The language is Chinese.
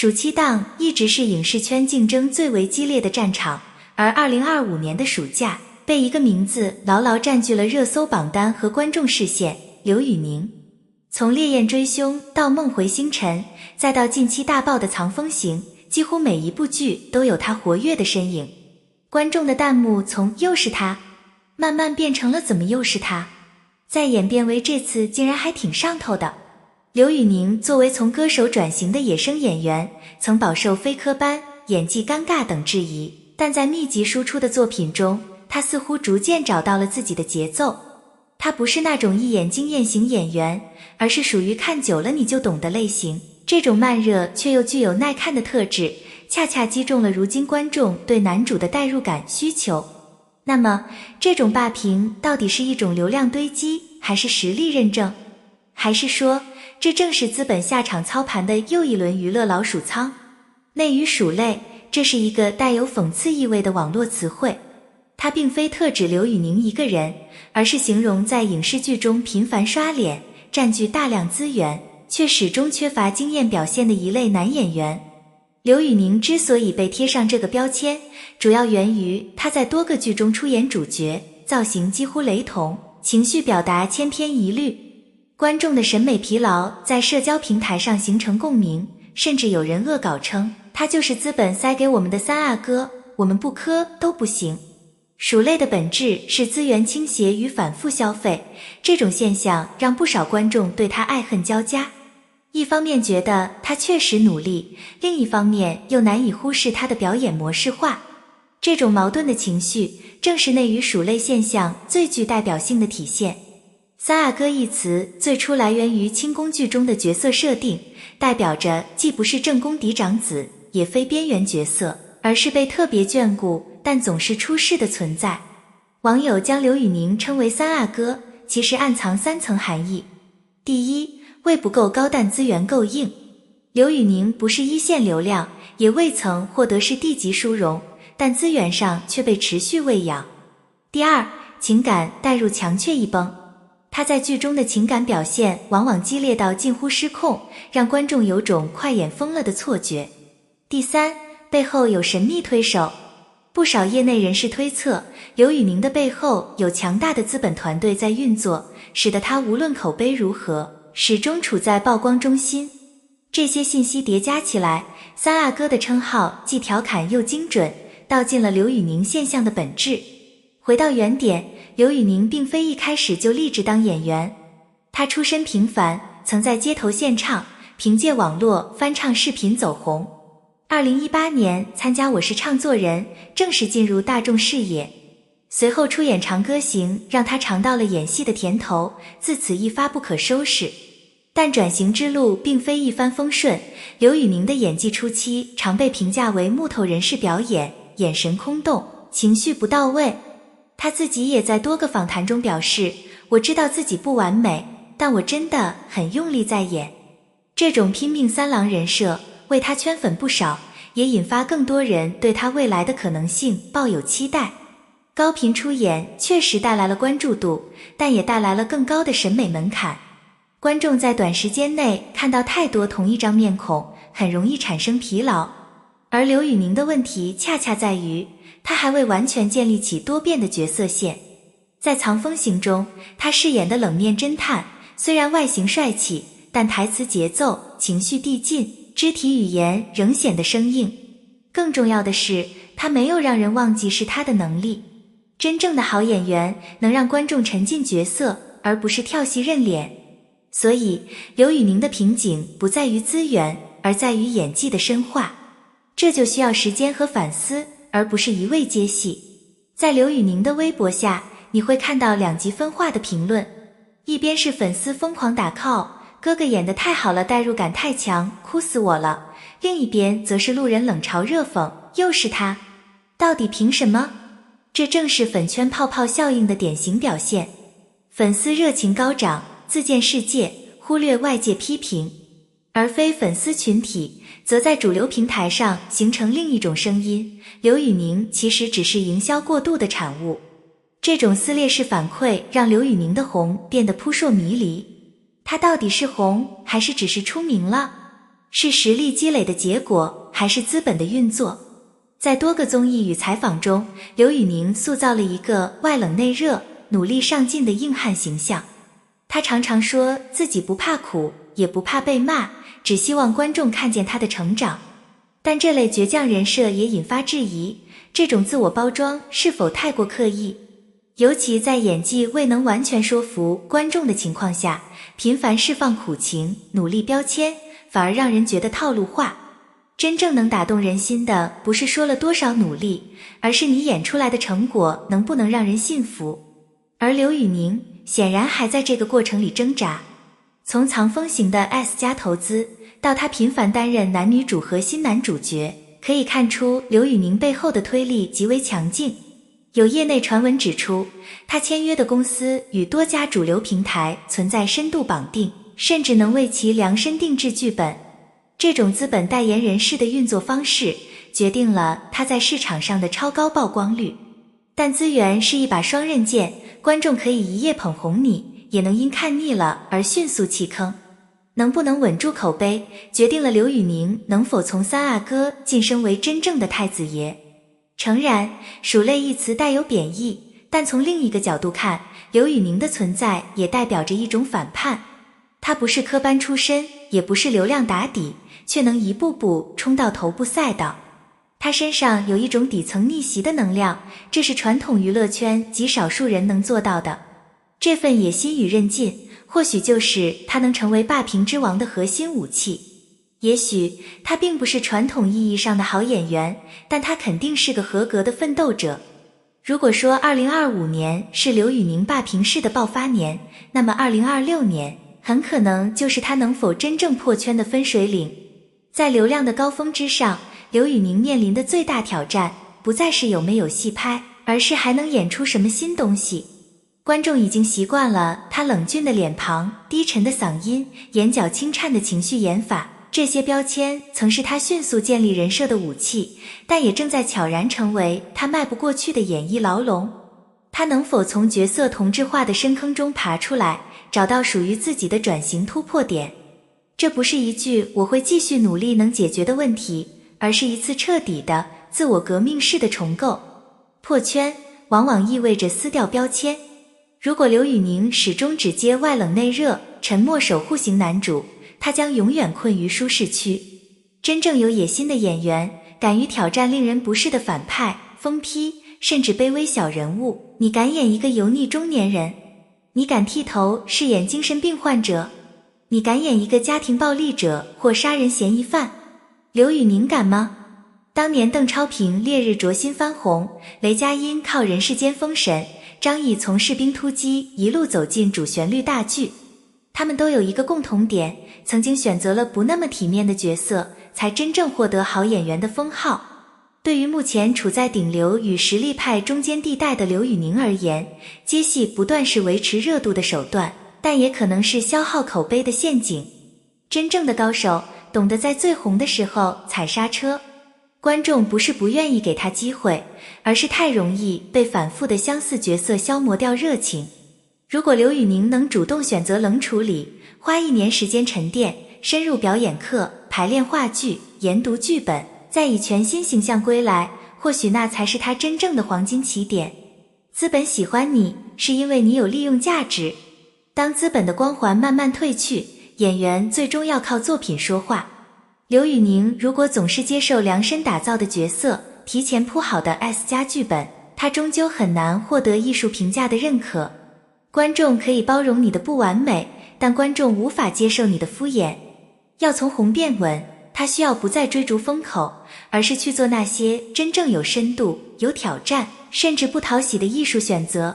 暑期档一直是影视圈竞争最为激烈的战场，而2025年的暑假被一个名字牢牢占据了热搜榜单和观众视线，刘宇宁。从烈焰追凶到梦回星辰，再到近期大爆的藏风行，几乎每一部剧都有他活跃的身影。观众的弹幕从又是他慢慢变成了怎么又是他，再演变为这次竟然还挺上头的。刘宇宁作为从歌手转型的野生演员，曾饱受非科班、演技尴尬等质疑，但在密集输出的作品中，他似乎逐渐找到了自己的节奏。他不是那种一眼惊艳型演员，而是属于看久了你就懂的类型。这种慢热却又具有耐看的特质，恰恰击中了如今观众对男主的代入感需求。那么，这种霸屏到底是一种流量堆积，还是实力认证？还是说，这正是资本下场操盘的又一轮娱乐老鼠仓？内娱鼠类，这是一个带有讽刺意味的网络词汇。它并非特指刘宇宁一个人，而是形容在影视剧中频繁刷脸、占据大量资源，却始终缺乏惊艳表现的一类男演员。刘宇宁之所以被贴上这个标签，主要源于他在多个剧中出演主角，造型几乎雷同，情绪表达千篇一律。观众的审美疲劳在社交平台上形成共鸣，甚至有人恶搞称他就是资本塞给我们的三阿哥，我们不磕都不行。鼠类的本质是资源倾斜与反复消费，这种现象让不少观众对他爱恨交加。一方面觉得他确实努力，另一方面又难以忽视他的表演模式化。这种矛盾的情绪，正是内娱鼠类现象最具代表性的体现。三阿哥一词最初来源于清宫剧中的角色设定，代表着既不是正宫嫡长子，也非边缘角色，而是被特别眷顾但总是出事的存在。网友将刘宇宁称为三阿哥，其实暗藏3层含义。第一，胃不够高但资源够硬。刘宇宁不是一线流量，也未曾获得是地级殊荣，但资源上却被持续喂养。第二，情感带入强却一崩。他在剧中的情感表现往往激烈到近乎失控，让观众有种快眼疯了的错觉。第三，背后有神秘推手。不少业内人士推测，刘宇宁的背后有强大的资本团队在运作，使得他无论口碑如何，始终处在曝光中心。这些信息叠加起来，三阿哥的称号既调侃又精准，道尽了刘宇宁现象的本质。回到原点，刘宇宁并非一开始就立志当演员，他出身平凡，曾在街头献唱，凭借网络翻唱视频走红。2018年参加《我是唱作人》，正式进入大众视野。随后出演《长歌行》，让他尝到了演戏的甜头，自此一发不可收拾。但转型之路并非一帆风顺，刘宇宁的演技初期常被评价为木头人式表演，眼神空洞，情绪不到位。他自己也在多个访谈中表示，我知道自己不完美，但我真的很用力在演。这种拼命三郎人设为他圈粉不少，也引发更多人对他未来的可能性抱有期待。高频出演确实带来了关注度，但也带来了更高的审美门槛。观众在短时间内看到太多同一张面孔，很容易产生疲劳。而刘宇宁的问题恰恰在于，他还未完全建立起多变的角色线。在《藏风行》中，他饰演的冷面侦探，虽然外形帅气，但台词节奏、情绪递进，肢体语言仍显得生硬。更重要的是，他没有让人忘记是他的能力。真正的好演员能让观众沉浸角色，而不是跳戏认脸。所以，刘宇宁的瓶颈不在于资源，而在于演技的深化。这就需要时间和反思，而不是一味接戏。在刘宇宁的微博下，你会看到2极分化的评论，一边是粉丝疯狂打 call， 哥哥演得太好了，代入感太强，哭死我了；另一边则是路人冷嘲热讽，又是他，到底凭什么？这正是粉圈泡泡效应的典型表现。粉丝热情高涨，自见世界，忽略外界批评，而非粉丝群体则在主流平台上形成另一种声音。刘宇宁其实只是营销过度的产物。这种撕裂式反馈让刘宇宁的红变得扑朔迷离。他到底是红，还是只是出名了？是实力积累的结果，还是资本的运作？在多个综艺与采访中，刘宇宁塑造了一个外冷内热、努力上进的硬汉形象。他常常说自己不怕苦，也不怕被骂，只希望观众看见他的成长。但这类倔强人设也引发质疑，这种自我包装是否太过刻意？尤其在演技未能完全说服观众的情况下，频繁释放苦情、努力标签，反而让人觉得套路化。真正能打动人心的，不是说了多少努力，而是你演出来的成果能不能让人信服。而刘宇宁显然还在这个过程里挣扎。从藏风行的 S 加投资，到他频繁担任男女主和新男主角，可以看出刘宇宁背后的推力极为强劲。有业内传闻指出，他签约的公司与多家主流平台存在深度绑定，甚至能为其量身定制剧本。这种资本代言人式的运作方式，决定了他在市场上的超高曝光率。但资源是一把双刃剑，观众可以一夜捧红你，也能因看腻了而迅速弃坑。能不能稳住口碑，决定了刘宇宁能否从三阿哥晋升为真正的太子爷。诚然，鼠类一词带有贬义，但从另一个角度看，刘宇宁的存在也代表着一种反叛。他不是科班出身，也不是流量打底，却能一步步冲到头部赛道。他身上有一种底层逆袭的能量，这是传统娱乐圈极少数人能做到的。这份野心与韧劲，或许就是他能成为霸屏之王的核心武器。也许他并不是传统意义上的好演员，但他肯定是个合格的奋斗者。如果说2025年是刘宇宁霸屏式的爆发年，那么2026年很可能就是他能否真正破圈的分水岭。在流量的高峰之上，刘宇宁面临的最大挑战不再是有没有戏拍，而是还能演出什么新东西。观众已经习惯了他冷峻的脸庞、低沉的嗓音、眼角轻颤的情绪演法，这些标签曾是他迅速建立人设的武器，但也正在悄然成为他迈不过去的演艺牢笼。他能否从角色同质化的深坑中爬出来，找到属于自己的转型突破点？这不是一句我会继续努力能解决的问题，而是一次彻底的自我革命式的重构。破圈往往意味着撕掉标签。如果刘宇宁始终只接外冷内热、沉默守护型男主，他将永远困于舒适区。真正有野心的演员，敢于挑战令人不适的反派、疯批，甚至卑微小人物。你敢演一个油腻中年人？你敢剃头饰演精神病患者？你敢演一个家庭暴力者或杀人嫌疑犯？刘宇宁敢吗？当年邓超凭《烈日灼心》翻红，雷佳音靠《人世间》封神，张译从《士兵突击》一路走进主旋律大剧。他们都有一个共同点，曾经选择了不那么体面的角色，才真正获得好演员的封号。对于目前处在顶流与实力派中间地带的刘宇宁而言，接戏不断是维持热度的手段，但也可能是消耗口碑的陷阱。真正的高手懂得在最红的时候踩刹车。观众不是不愿意给他机会，而是太容易被反复的相似角色消磨掉热情。如果刘宇宁能主动选择冷处理，花1年时间沉淀，深入表演课，排练话剧，研读剧本，再以全新形象归来，或许那才是他真正的黄金起点。资本喜欢你，是因为你有利用价值。当资本的光环慢慢褪去，演员最终要靠作品说话。刘宇宁如果总是接受量身打造的角色，提前铺好的 S 加剧本，他终究很难获得艺术评价的认可。观众可以包容你的不完美，但观众无法接受你的敷衍。要从红变稳，他需要不再追逐风口，而是去做那些真正有深度、有挑战，甚至不讨喜的艺术选择。